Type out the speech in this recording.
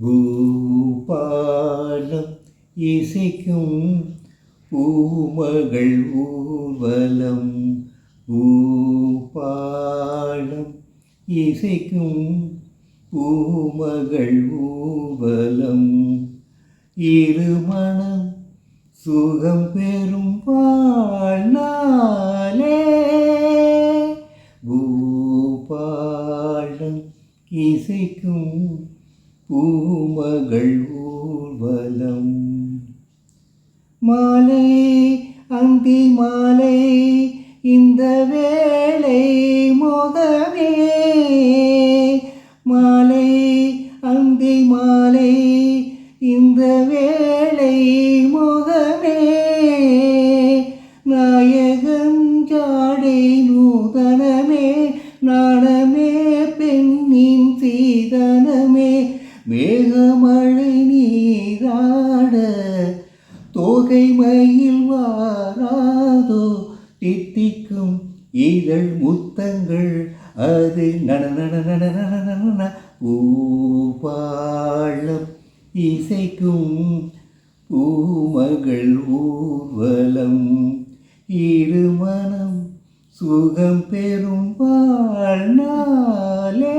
பூபாலம் இசைக்கும் பூமகள் ஊர்வலம். பூபாலம் இசைக்கும் பூமகள் ஊர்வலம். இருமணம் சுகம் பெறும் வாழ்நாளே. பூபாலம் இசைக்கும் பூமகள் ஊர்வலம். மாலை அந்தி மாலை இந்த வேளை மோகமே. மாலை அந்தி மாலை இந்த வேளை மோகமே. நாயகன் ஜாடை நூதனமே. நாணமே பெண்ணின் சீதனமே. மேகமழை நீராட தோகை மயில் வாராதோ. தித்திக்கும் இதழ் முத்தங்கள் அது நன. பூபாலம் இசைக்கும் பூமகள் ஊர்வலம். இருமனம் சுகம் பெறும் வாழ்நாளே.